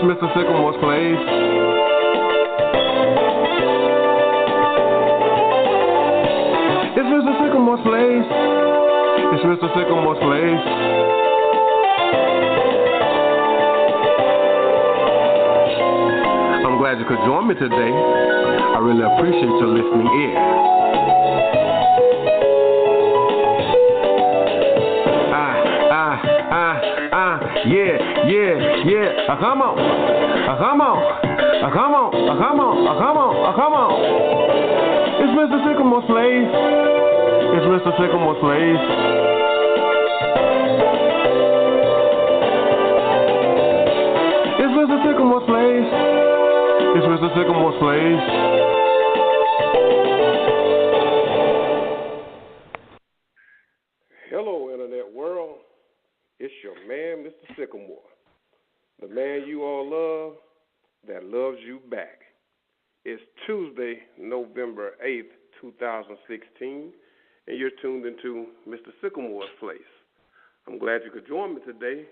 Mr. Sycamore'S place. It's Mr. Sycamore'S place. It's Mr. Sycamore'S place. I'm glad you could join me today. I really appreciate your listening ear. Yeah. Come on. Come on. Come on. Come on. Come on. Come on. It's Mr. Sycamore'S place. It's Mr. Sycamore'S place. It's Mr. Sycamore'S place. It's Mr. Sycamore'S place. Hello, Internet world. It's your man, Mr. Sycamore. The man you all love that loves you back. It's Tuesday, November 8th, 2016, and you're tuned into Mr. Sycamore's place. I'm glad you could join me today.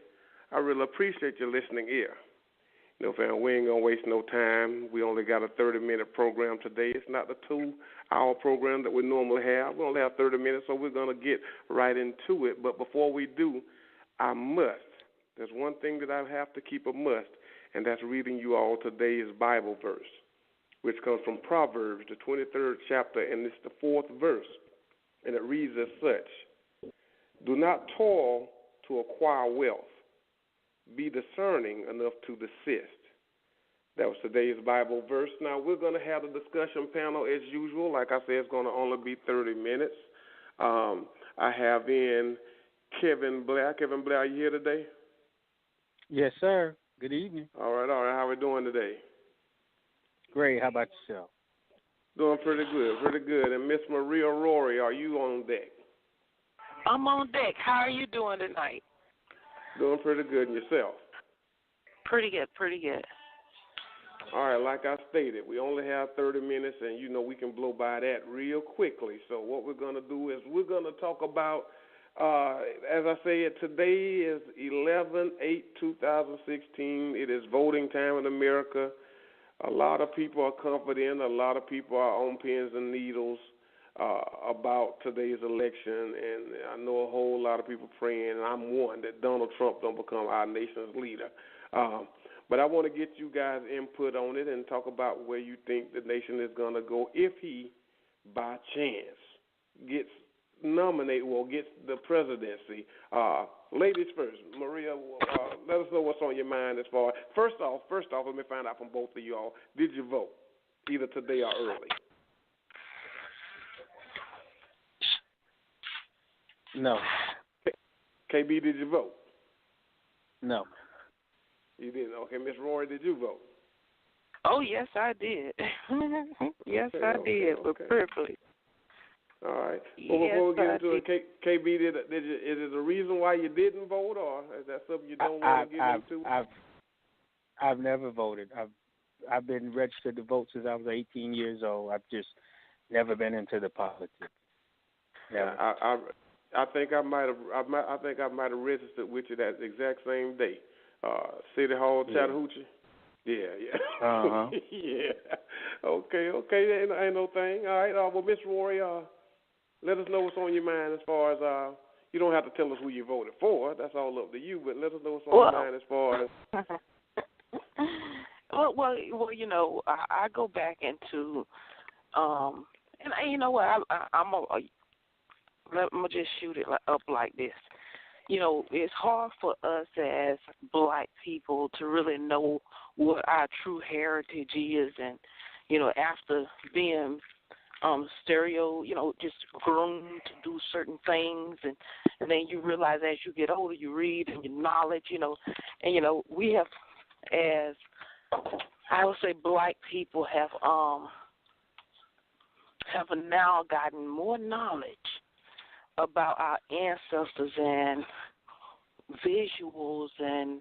I really appreciate your listening ear. You know, fam, we ain't going to waste no time. We only got a 30-minute program today. It's not the 2-hour program that we normally have. We only have 30 minutes, so we're going to get right into it. But before we do, I must. There's one thing that I have to keep a must, and that's reading you all today's Bible verse, which comes from Proverbs, the 23rd chapter, and it's the 4th verse. And it reads as such: Do not toil to acquire wealth. Be discerning enough to desist. That was today's Bible verse. Now, we're going to have a discussion panel as usual. Like I said, it's going to only be 30 minutes. I have in Kevin Blair. Kevin Blair, are you here today? Yes, sir. Good evening. All right. How are we doing today? Great. How about yourself? Doing pretty good. And Miss Maria RORY, are you on deck? I'm on deck. How are you doing tonight? Doing pretty good. And yourself? Pretty good. All right, like I stated, we only have 30 minutes, and, you know, we can blow by that real quickly. So what we're going to do is we're going to talk about, as I said, today is 11/8/2016. It is voting time in America. A lot of people are confident. A lot of people are on pins and needles about today's election, and I know a whole lot of people praying, and I'm one, that Donald Trump don't become our nation's leader. But I want to get you guys' input on it and talk about where you think the nation is going to go if he, by chance, gets nominated or gets the presidency. Ladies first. Maria, let us know what's on your mind as far. First off, let me find out from both of y'all. Did you vote, either today or early? No. KB, did you vote? No. You didn't. Okay, Miss Rory, did you vote? Oh, yes, I did. Yes, I did, but perfectly. All right. Well, before we get into it, KB, is it a reason why you didn't vote, or is that something you don't want to get into? I've never voted. I've been registered to vote since I was 18 years old. I've just never been into the politics. Yeah, I think I might have registered with you that exact same day. City Hall, Chattahoochee. Yeah. Uh-huh. Yeah. Okay. Ain't no thing. All right. Well, Miss Rory, let us know what's on your mind as far as you don't have to tell us who you voted for. That's all up to you. But let us know what's on your mind as far as. well, you know, I go back into, and you know what, I'm gonna just shoot it up like this. You know, it's hard for us as black people to really know what our true heritage is, and, you know, after being just groomed to do certain things, and then you realize as you get older, you read and your knowledge, you know, and, you know, we have, as I would say, black people have now gotten more knowledge about our ancestors and visuals and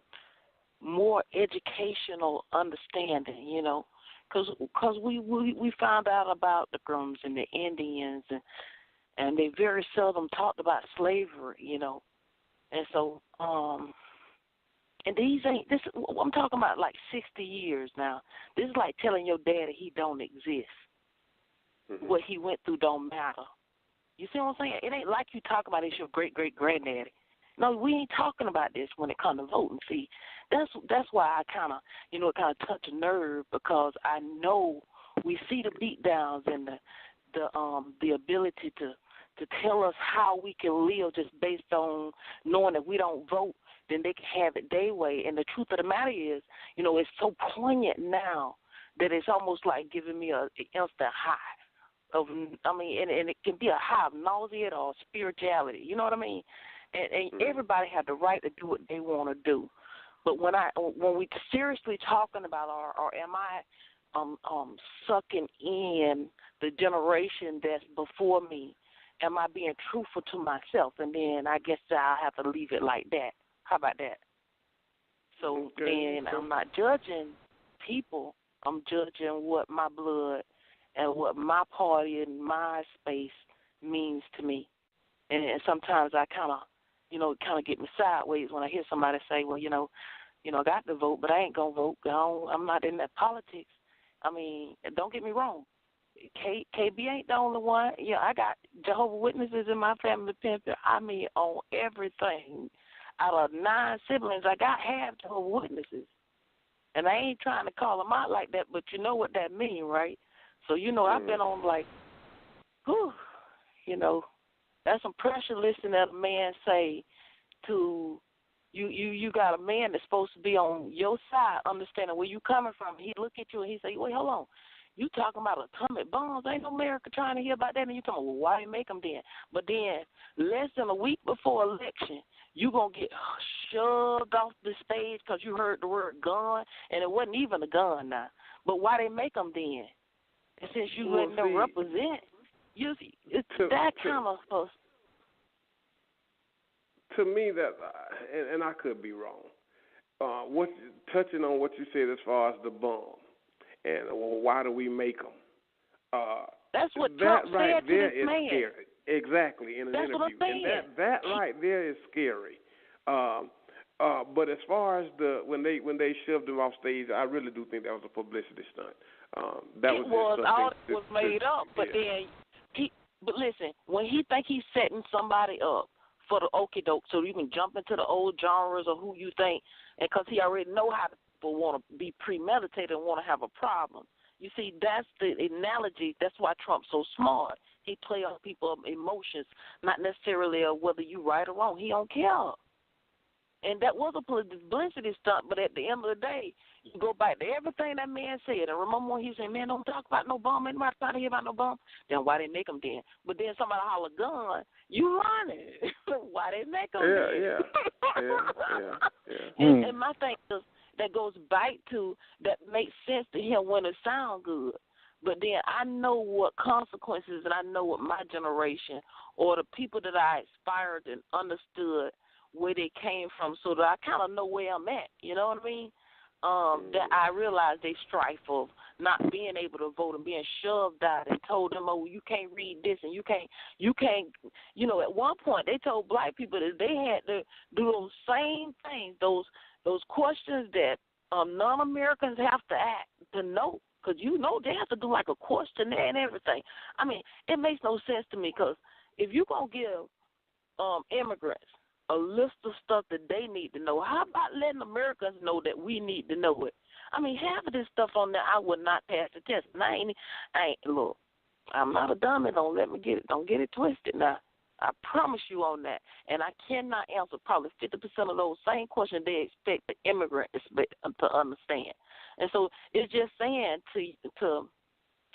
more educational understanding, you know, because we found out about the Grooms and the Indians, and they very seldom talked about slavery, you know, and so And these ain't this. I'm talking about like 60 years now. This is like telling your daddy he don't exist. Mm-hmm. What he went through don't matter. You see what I'm saying? It ain't like you talk about it's your great great granddaddy. No, we ain't talking about this when it comes to voting. See, that's why I kind of it kind of touch a nerve, because I know we see the beat downs and the ability to tell us how we can live just based on knowing that we don't vote, then they can have it their way. And the truth of the matter is, it's so poignant now that it's almost like giving me an instant high of, and it can be a high of nausea or spirituality. You know what I mean? And everybody have the right to do what they want to do. But when we seriously talking about, or am I sucking in the generation that's before me? Am I being truthful to myself? And then I guess I'll have to leave it like that. How about that? So then I'm not judging people. I'm judging what my blood and what my party and my space means to me. And sometimes I kind of get me sideways when I hear somebody say, well, I got to vote, but I ain't going to vote. I'm not in that politics. I mean, don't get me wrong. KB ain't the only one. Yeah, I got Jehovah's Witnesses in my family, pimping. I mean, on everything. Out of 9 siblings, I got half Jehovah's Witnesses. And I ain't trying to call them out like that, but you know what that means, right? So, I've been on like, whew, that's some pressure listening to a man say to you got a man that's supposed to be on your side, understanding where you coming from. He look at you and he say, wait, hold on. You talking about atomic bombs? Ain't no America trying to hear about that. And you talking, well, why you make them then? But then, less than a week before election, you going to get shoved off the stage because you heard the word gun, and it wasn't even a gun now. But why they make them then? And since you letting them represent, you see, it's that kind of stuff. To me, that, and I could be wrong, touching on what you said as far as the bomb, and why do we make them? That's what Trump right said there to this is man. scary. Exactly, in an That's interview. What I'm saying. And that right there is scary. But as far as when they shoved him off stage, I really do think that was a publicity stunt. That was made up. But then but listen, when he think he's setting somebody up for the okie doke, so you can jump into the old genres or who you think, and because he already know how people want to be premeditated and want to have a problem. You see, that's the analogy. That's why Trump's so smart. He play on people's emotions, not necessarily whether you right or wrong. He don't care. And that was a publicity stunt, but at the end of the day, you go back to everything that man said. And remember when he said, man, don't talk about no bomb. Anybody trying to hear about no bomb? Then why they make them then? But then somebody holler gun, you running. Why they make them then? Yeah. And my thing is, that goes back to that makes sense to him when it sounds good. But then I know what consequences, and I know what my generation or the people that I inspired and understood where they came from, so that I kind of know where I'm at. You know what I mean? That I realized they strife of not being able to vote and being shoved out and told them, oh, you can't read this and you can't. At one point they told black people that they had to do those same things, those questions that non-Americans have to act to know, because they have to do like a questionnaire and everything. I mean, it makes no sense to me, because if you're going to give immigrants a list of stuff that they need to know, how about letting Americans know that we need to know it? I mean, half of this stuff on there I would not pass the test. And look, I'm not a dummy. Don't get it twisted now. I promise you on that. And I cannot answer probably 50% of those same questions they expect the immigrant to understand. And so it's just saying to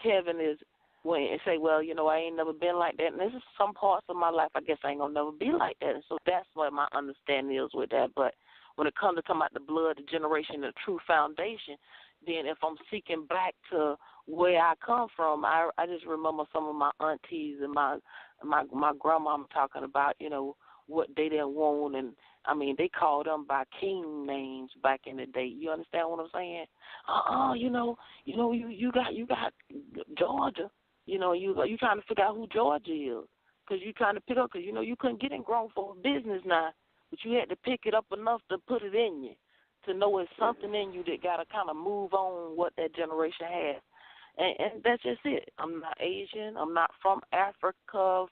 Kevin is when and say, well, I ain't never been like that. And this is some parts of my life I guess I ain't going to never be like that. And so that's what my understanding is with that. But when it comes to talking about the blood, the generation, the true foundation, then if I'm seeking back to where I come from, I just remember some of my aunties and my grandma talking about, what they didn't want, and I mean they called them by king names back in the day. You understand what I'm saying? You got Georgia. You trying to figure out who Georgia is, because you trying to pick up, because you couldn't get in grown for business now, but you had to pick it up enough to put it in you. to know it's something in you that got to kind of move on what that generation has. And that's just it. I'm not Asian. I'm not from Africa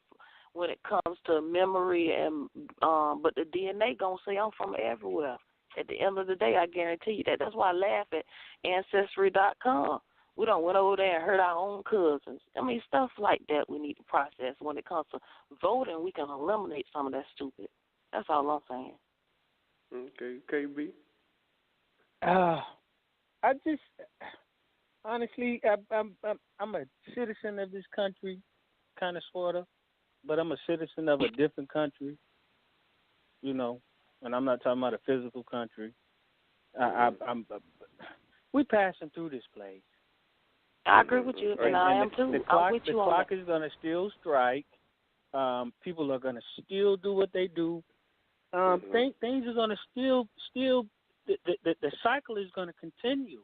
when it comes to memory, and but the DNA going to say I'm from everywhere. At the end of the day, I guarantee you that. That's why I laugh at Ancestry.com. We don't went over there and hurt our own cousins. I mean, stuff like that we need to process. When it comes to voting, we can eliminate some of that stupid. That's all I'm saying. Okay, KB. I just honestly, I'm a citizen of this country, kind of, sort of, but I'm a citizen of a different country, you know, and I'm not talking about a physical country. We're passing through this place. I agree with you, and I am too. The clock is going to still strike. People are going to still do what they do. Things are going to still the cycle is going to continue.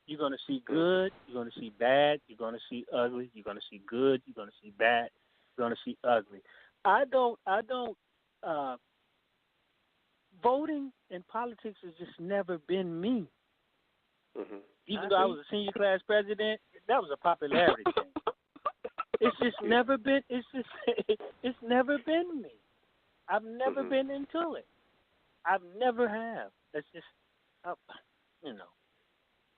You're going to see good, you're going to see bad, you're going to see ugly, you're going to see good, you're going to see bad, you're going to see ugly. I don't voting in politics has just never been me. Even though I was a senior class president, that was a popularity thing. It's just never been. It's never been me. I've never been into it. I've never have. That's just, you know.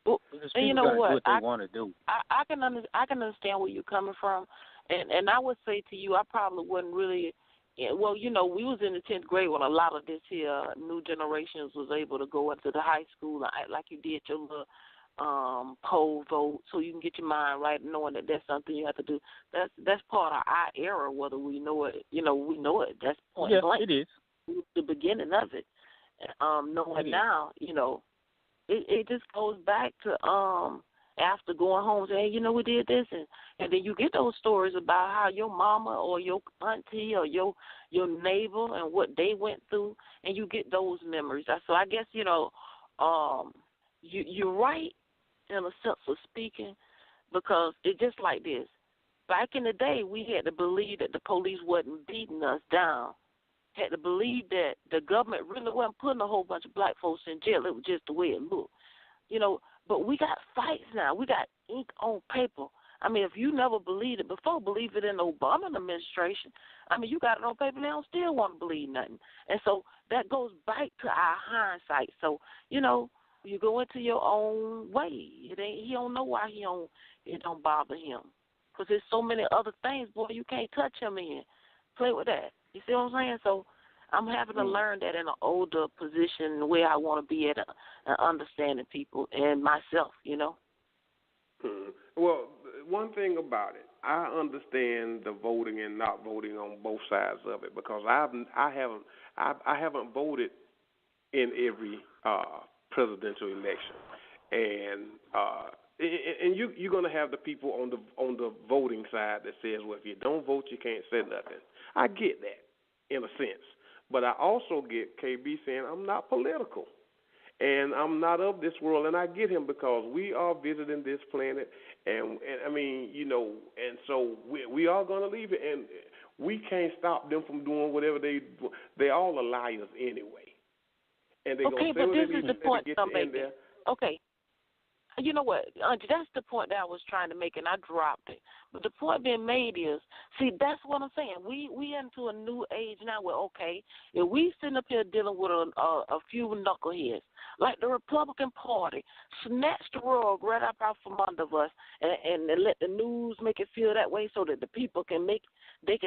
Well, and you know what? Do what they want to do. I can understand where you're coming from, and I would say to you, I probably wouldn't really. Well, you know, we was in the 10th grade when a lot of this here new generations was able to go into the high school like you did your little poll vote, so you can get your mind right, knowing that that's something you have to do. That's part of our era, whether we know it. You know, we know it. That's point blank. It is the beginning of it. Knowing now, you know, it just goes back to after going home, saying, hey, you know, we did this, and then you get those stories about how your mama or your auntie or your neighbor and what they went through, and you get those memories. So I guess, you know, you're right in a sense of speaking, because it's just like this. Back in the day, we had to believe that the police wasn't beating us down. Had to believe that the government really wasn't putting a whole bunch of black folks in jail. It was just the way it looked. You know, but we got fights now. We got ink on paper. I mean, if you never believed it before, believe it in the Obama administration. I mean, you got it on paper now, still want to believe nothing. And so that goes back to our hindsight. So, you know, you go into your own way. He don't know why it don't bother him. Because there's so many other things, boy, you can't touch him in. Play with that. You see what I'm saying? So I'm having to learn that in an older position where I want to be at understanding people and myself, you know. Well, one thing about it, I understand the voting and not voting on both sides of it, because I haven't voted in every presidential election, and you're going to have the people on the voting side that says, well, if you don't vote, you can't say nothing. I get that in a sense, but I also get KB saying I'm not political. And I'm not of this world, and I get him, because we are visiting this planet, and I mean, you know, and so we are going to leave it, and we can't stop them from doing whatever they all are liars anyway. And they're going to say what they need to get in there. Okay. You know what, Auntie, that's the point that I was trying to make, and I dropped it. But the point being made is, see, that's what I'm saying. We into a new age now where, okay, if we sitting up here dealing with a few knuckleheads, like the Republican Party, snatch the rug right up out from under us and let the news make it feel that way, so that the people can think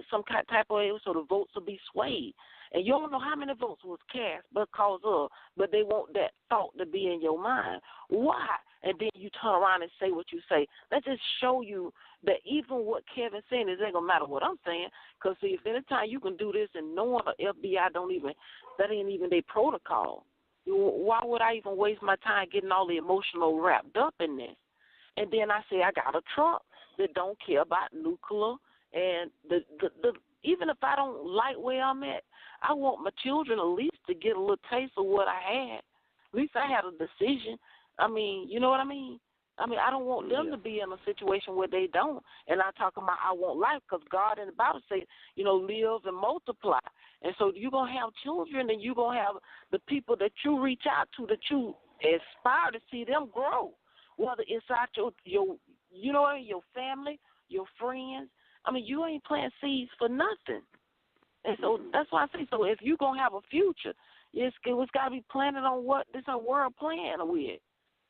some type of way, so the votes will be swayed. And you don't know how many votes was cast because of, but they want that thought to be in your mind. Why? And then you turn around and say what you say. That just show you that even what Kevin's saying is ain't going to matter what I'm saying. Because, see, if anytime you can do this and knowing the FBI that ain't even their protocol, why would I even waste my time getting all the emotional wrapped up in this? And then I say I got a truck that don't care about nuclear, and even if I don't like where I'm at, I want my children at least to get a little taste of what I had. At least I had a decision. I mean, you know what I mean? I mean, I don't want them to be in a situation where they don't. And I'm talking about I want life, because God in the Bible says, live and multiply. And so you're going to have children, and you're going to have the people that you reach out to, that you aspire to see them grow, whether it's out your family, your friends. I mean, you ain't planting seeds for nothing. And so that's why I say, so if you're going to have a future, it's got to be planted on what this world playing with.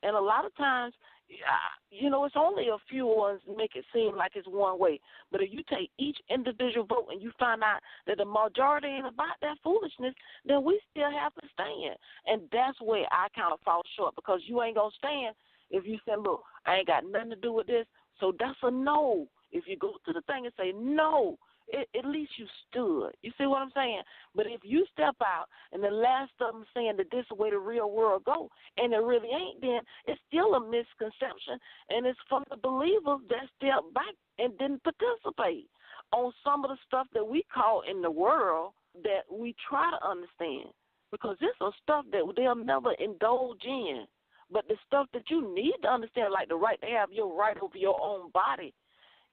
And a lot of times, it's only a few ones make it seem like it's one way. But if you take each individual vote and you find out that the majority ain't about that foolishness, then we still have to stand. And that's where I kind of fall short, because you ain't going to stand if you say, look, I ain't got nothing to do with this. So that's a no. If you go to the thing and say no, at least you stood. You see what I'm saying? But if you step out and the last of them saying that this is the way the real world go, and it really ain't, then it's still a misconception, and it's from the believers that stepped back and didn't participate on some of the stuff that we call in the world that we try to understand, because this is stuff that they'll never indulge in. But the stuff that you need to understand, like the right to have your right over your own body,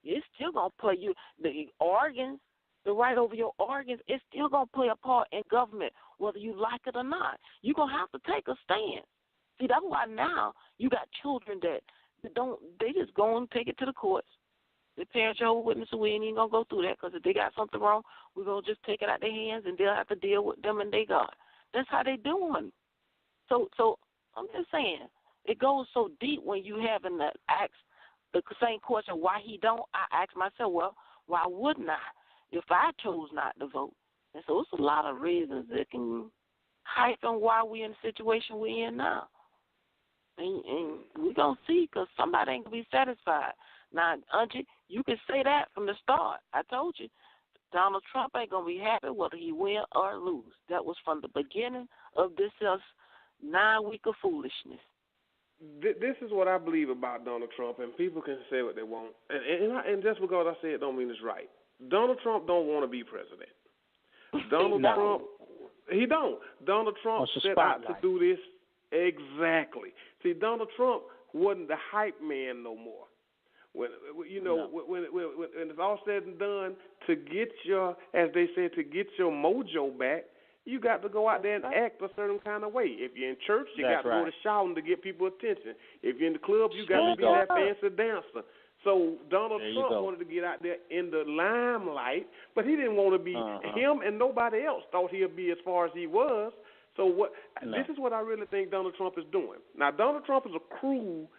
it's still going to play you. The organs, the right over your organs, it's still going to play a part in government, whether you like it or not. You're going to have to take a stand. See, that's why now you got children that they just go and take it to the courts. The parents Jehovah's Witnesses, we ain't even going to go through that, because if they got something wrong, we're going to just take it out their hands, and they'll have to deal with them and they God. That's how they doing. So I'm just saying, it goes so deep when you having to ask the same question, why he don't. I ask myself, well, why wouldn't I if I chose not to vote? And so it's a lot of reasons that can heighten why we're in the situation we're in now. And we're going to see, because somebody ain't going to be satisfied. Now, Auntie, you can say that from the start. I told you, Donald Trump ain't going to be happy whether he win or lose. That was from the beginning of this 9 week of foolishness. This is what I believe about Donald Trump, and people can say what they want. And just because I say it don't mean it's right. Donald Trump don't want to be president. Donald Trump, he don't. Donald Trump set out to do this exactly. See, Donald Trump wasn't the hype man no more. When it's all said and done, to get your, as they say, to get your mojo back, you got to go out there and act a certain kind of way. If you're in church, you got to go to shouting to get people attention. If you're in the club, you got to be that fancy dancer. So Donald Trump wanted to get out there in the limelight, but he didn't want to be him, and nobody else thought he'd be as far as he was. So this is what I really think Donald Trump is doing. Now, Donald Trump is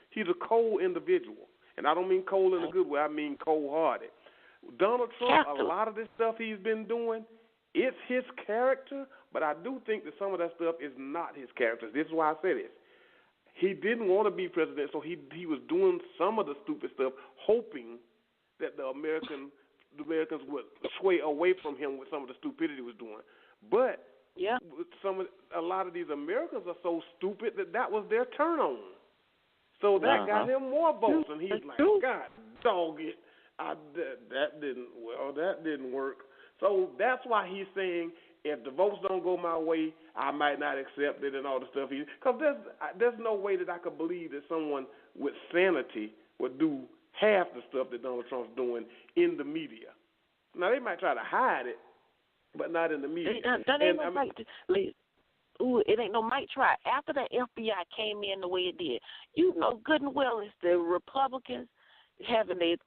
he's a cold individual. And I don't mean cold in a good way, I mean cold-hearted. Donald Trump, a lot of this stuff he's been doing, it's his character, but I do think that some of that stuff is not his character. This is why I say this. He didn't want to be president, so he was doing some of the stupid stuff, hoping that the Americans would sway away from him with some of the stupidity he was doing. But a lot of these Americans are so stupid that was their turn on. So that got him more votes, and he's like, God dog it, that didn't work. So that's why he's saying, if the votes don't go my way, I might not accept it and all the stuff. Because there's no way that I could believe that someone with sanity would do half the stuff that Donald Trump's doing in the media. Now, they might try to hide it, but not in the media. It ain't no might try. After the FBI came in the way it did, you know good and well it's the Republicans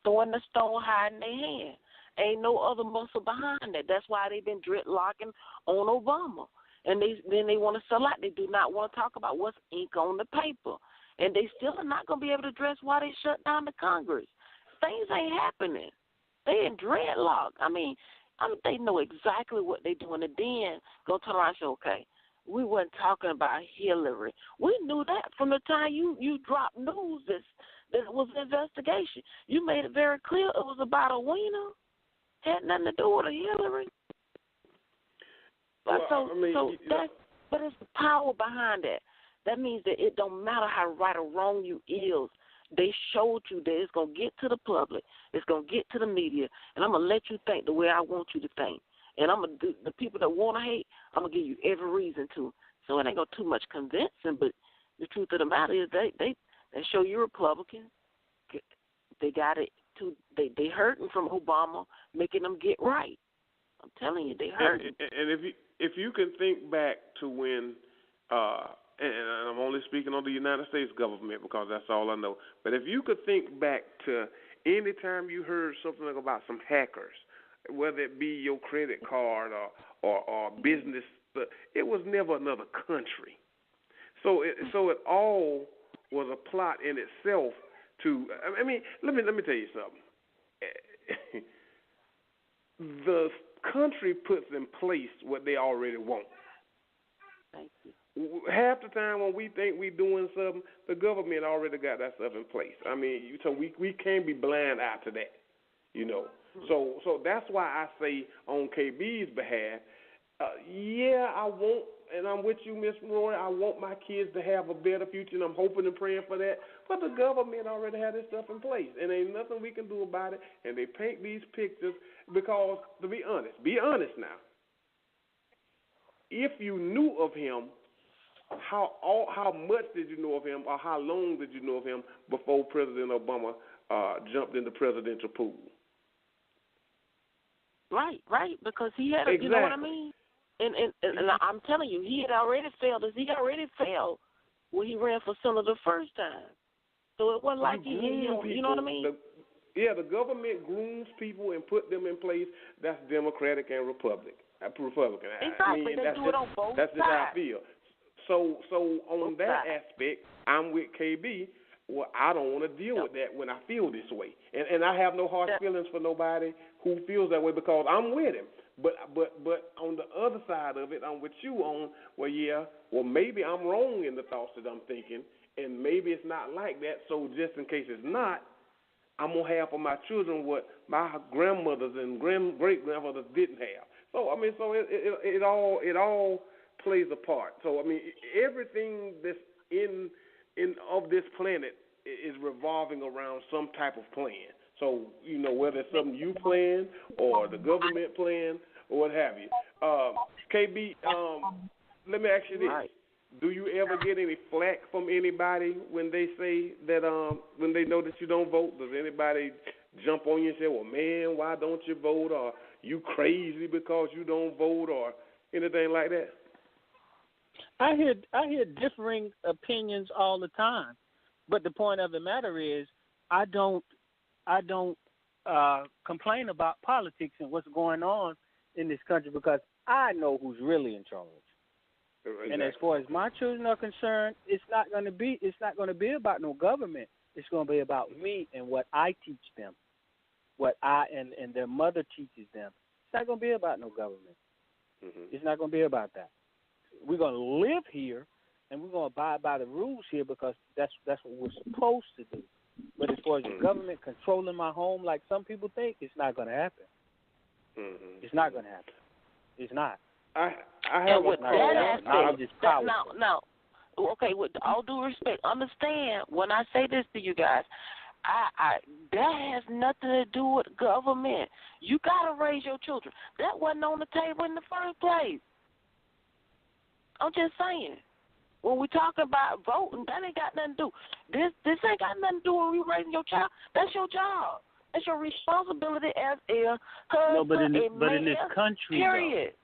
throwing the stone high in their hand. Ain't no other muscle behind that. That's why they've been dreadlocking on Obama. And then they want to sell out. They do not want to talk about what's ink on the paper. And they still are not going to be able to address why they shut down the Congress. Things ain't happening. They in dreadlock. I mean, they know exactly what they're doing. And then go turn around and say, okay, we weren't talking about Hillary. We knew that from the time you dropped news that it was an investigation. You made it very clear it was about a wiener. Had nothing to do with Hillary. But but it's the power behind that. That means that it don't matter how right or wrong you is. They showed you that it's going to get to the public. It's going to get to the media. And I'm going to let you think the way I want you to think. And I'm going to do the people that want to hate, I'm going to give you every reason to. So it ain't going to too much convincing, but the truth of the matter is and show you Republicans, they got it to, they hurting from Obama making them get right. I'm telling you, they hurting. And if you can think back to when, and I'm only speaking on the United States government because that's all I know, but if you could think back to any time you heard something about some hackers, whether it be your credit card or business, it was never another country. So it all was a plot in itself to. I mean, let me tell you something. The country puts in place what they already want. Thank you. Half the time when we think we're doing something, the government already got that stuff in place. I mean, so we can't be blind out to that, you know. So that's why I say on KB's behalf, yeah, I want, and I'm with you, Miss Roy, I want my kids to have a better future, and I'm hoping and praying for that. But the government already had this stuff in place, and ain't nothing we can do about it. And they paint these pictures because, to be honest now, if you knew of him, how much did you know of him, or how long did you know of him before President Obama jumped in the presidential pool? Right, because he had, exactly. You know what I mean? And I'm telling you, he had already failed. He already failed when he ran for senator the first time. So it wasn't like you know what I mean? The government grooms people and put them in place. That's Democratic and Republican. Exactly. I mean, they do it on both that's sides. just how I feel. So on both that sides. aspect, I'm with KB. Well, I don't want to deal with that when I feel this way. And I have no harsh feelings for nobody who feels that way because I'm with him. But on the other side of it, I'm with you on, well, maybe I'm wrong in the thoughts that I'm thinking, and maybe it's not like that. So just in case it's not, I'm going to have for my children what my grandmothers and great-grandmothers didn't have. So, I mean, so it all plays a part. So, I mean, everything that's in of this planet is revolving around some type of plan. So, you know, whether it's something you plan or the government plan or what have you. KB, let me ask you this. Right. Do you ever get any flack from anybody when they say that, when they know that you don't vote? Does anybody jump on you and say, well, man, why don't you vote? Or you crazy because you don't vote or anything like that? I hear differing opinions all the time, but the point of the matter is, I don't complain about politics and what's going on in this country because I know who's really in charge. Exactly. And as far as my children are concerned, it's not going to be about no government. It's going to be about me and what I teach them, what I and their mother teaches them. It's not going to be about no government. Mm-hmm. It's not going to be about that. We're going to live here, and we're going to abide by the rules here because that's what we're supposed to do. But as far as the government controlling my home like some people think, it's not going to happen. Mm-hmm. It's not going to happen. It's not. I have with that aspect, now, okay, with all due respect, understand when I say this to you guys, I that has nothing to do with government. You got to raise your children. That wasn't on the table in the first place. I'm just saying. When we talk about voting, that ain't got nothing to do. This ain't got nothing to do with you raising your child. That's your job. That's your responsibility as a husband. No, but in this country, period. Though.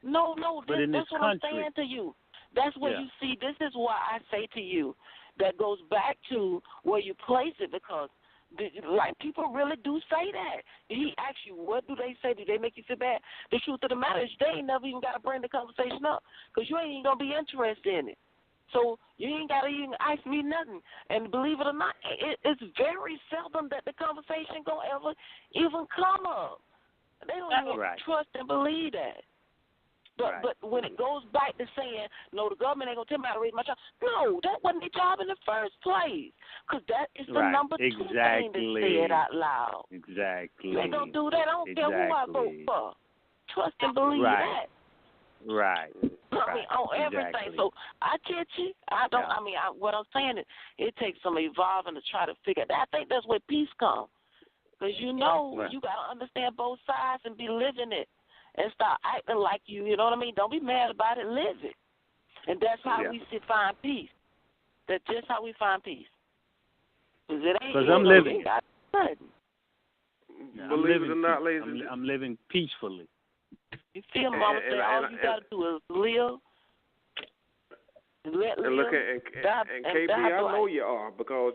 That's what I'm saying to you. That's what you see. This is why I say to you that goes back to where you place it because, like, people really do say that. He asks you, what do they say? Do they make you feel bad? The truth of the matter is they ain't never even got to bring the conversation up because you ain't even going to be interested in it. So you ain't got to even ask me nothing. And believe it or not, it's very seldom that the conversation going to ever even come up. They don't even trust and believe that. But when it goes back to saying, no, the government ain't going to tell me how to raise my child. No, that wasn't their job in the first place. Because that is the number two thing they said out loud. Exactly. They don't do that. I don't care who I vote for. Trust and believe that. Right. I mean, on everything. So I get you. I don't. I mean, what I'm saying is, it takes some evolving to try to figure that. I think that's where peace comes, because you got to understand both sides and be living it, and start acting like you. You know what I mean? Don't be mad about it. Live it, and that's how we find peace. That's just how we find peace. Because I'm living. Believe it or not, ladies and gentlemen, I'm living peacefully. You feel, Mama say all you got to do is live. And look and KB, I know you are because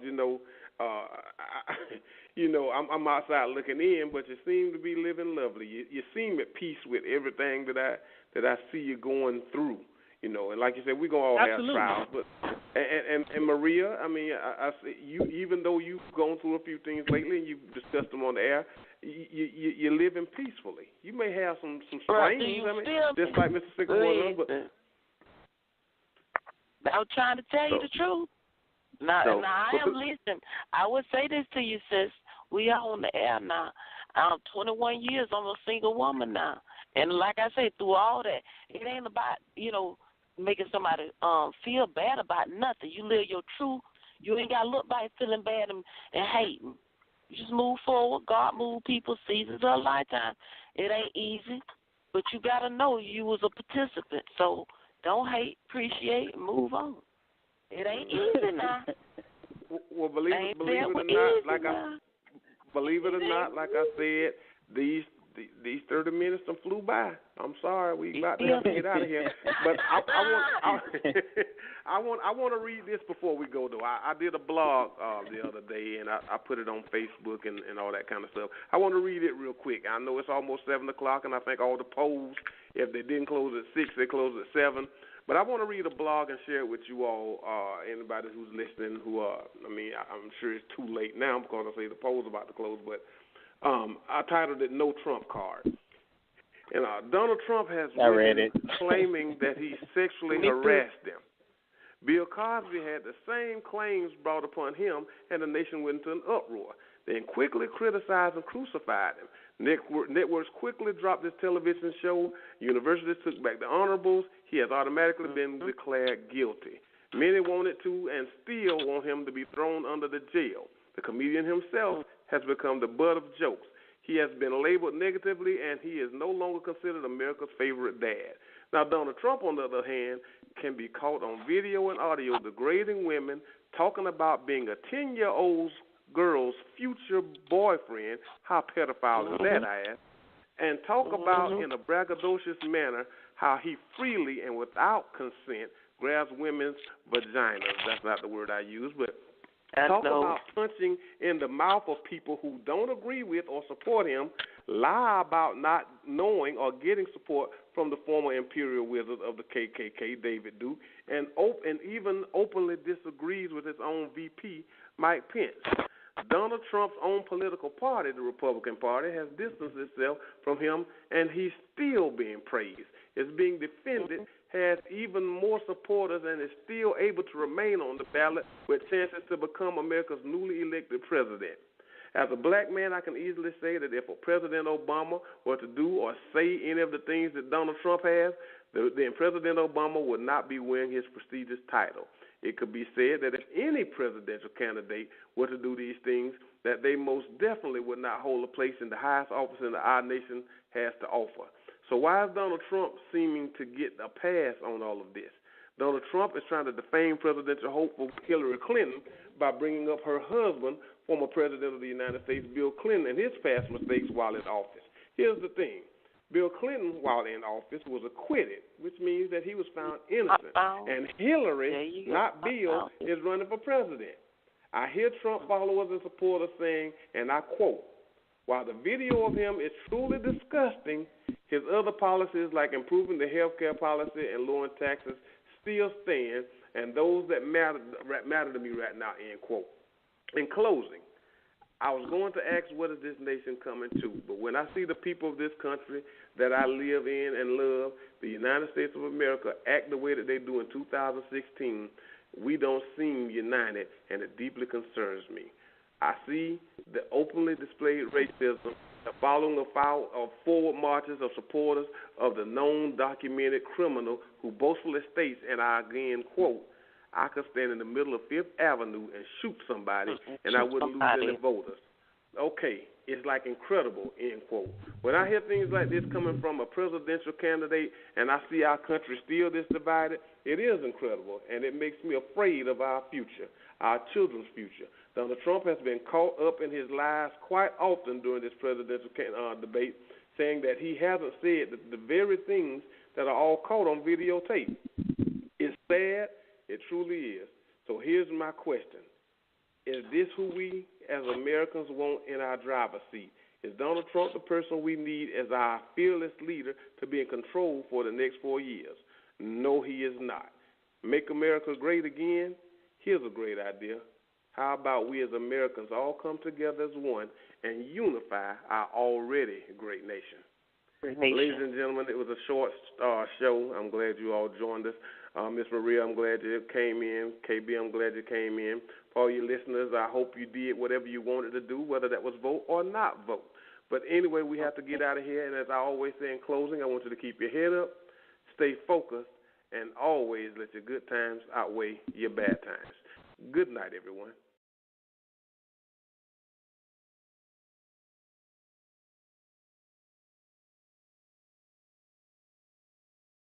I'm outside looking in, but you seem to be living lovely. You seem at peace with everything that I see you going through. And like you said, we're gonna all have trials, but and Maria, I mean, I see you, even though you've gone through a few things lately and you've discussed them on the air, you're living peacefully. You may have some strains, just like Mr. Sycamore, but I was trying to tell you the truth. Now I am listening. I would say this to you, sis. We are on the air now. I'm 21 years. I'm a single woman now. And like I said, through all that, it ain't about, making somebody feel bad about nothing. You live your truth. You ain't got to look back feeling bad and hating. You just move forward. God move people, seasons of a lifetime. It ain't easy, but you got to know you was a participant. So don't hate, appreciate, and move on. It ain't easy now. Well, believe it or not, like I said, these 30 minutes done flew by. I'm sorry, we about to have to get out of here. But I want to read this before we go, though. I did a blog the other day, and I put it on Facebook and all that kind of stuff. I want to read it real quick. I know it's almost 7 o'clock, and I think all the polls, if they didn't close at 6, they closed at 7. But I want to read a blog and share it with you all, anybody who's listening I'm sure it's too late now because I say the polls about to close, but I titled it No Trump Card. And Donald Trump has been claiming that he sexually harassed them. Bill Cosby had the same claims brought upon him, and the nation went into an uproar. They quickly criticized and crucified him. Networks quickly dropped his television show. Universities took back the honorables. He has automatically been declared guilty. Many wanted to and still want him to be thrown under the jail. The comedian himself has become the butt of jokes. He has been labeled negatively, and he is no longer considered America's favorite dad. Now, Donald Trump, on the other hand, can be caught on video and audio degrading women, talking about being a 10-year-old girl's future boyfriend. How pedophile is that, I ask? And talk about in a braggadocious manner how he freely and without consent grabs women's vaginas. That's not the word I use, but talk about punching in the mouth of people who don't agree with or support him, lie about not knowing or getting support from the former imperial wizard of the KKK, David Duke, and even openly disagrees with his own VP, Mike Pence. Donald Trump's own political party, the Republican Party, has distanced itself from him, and he's still being praised. It's being defended, has even more supporters, and is still able to remain on the ballot with chances to become America's newly elected president. As a black man, I can easily say that if President Obama were to do or say any of the things that Donald Trump has, then President Obama would not be wearing his prestigious title. It could be said that if any presidential candidate were to do these things, that they most definitely would not hold a place in the highest office that our nation has to offer. So why is Donald Trump seeming to get a pass on all of this? Donald Trump is trying to defame presidential hopeful Hillary Clinton by bringing up her husband, former president of the United States, Bill Clinton, and his past mistakes while in office. Here's the thing. Bill Clinton, while in office, was acquitted, which means that he was found innocent. And Hillary, not Bill, is running for president. I hear Trump followers and supporters saying, and I quote, while the video of him is truly disgusting, his other policies like improving the health care policy and lowering taxes still stand, and those that matter to me right now, end quote. In closing, I was going to ask what is this nation coming to, but when I see the people of this country that I live in and love, the United States of America, act the way that they do in 2016, we don't seem united, and it deeply concerns me. I see the openly displayed racism, the following of forward marches of supporters of the known documented criminal who boastfully states, and I again quote, I could stand in the middle of Fifth Avenue and shoot somebody, and I wouldn't lose any voters. okay, it's like incredible, end quote. When I hear things like this coming from a presidential candidate and I see our country still this divided, it is incredible, and it makes me afraid of our future, our children's future. Donald Trump has been caught up in his lies quite often during this presidential debate, saying that he hasn't said the very things that are all caught on videotape. It's sad. It truly is. So here's my question. Is this who we as Americans want in our driver's seat? Is Donald Trump the person we need as our fearless leader to be in control for the next 4 years? No, he is not. Make America great again? Here's a great idea. How about we as Americans all come together as one and unify our already great nation? Ladies and gentlemen, it was a short show. I'm glad you all joined us. Miss Maria, I'm glad you came in. KB, I'm glad you came in. For all your listeners, I hope you did whatever you wanted to do, whether that was vote or not vote. But anyway, we have to get out of here. And as I always say in closing, I want you to keep your head up, stay focused, and always let your good times outweigh your bad times. Good night, everyone.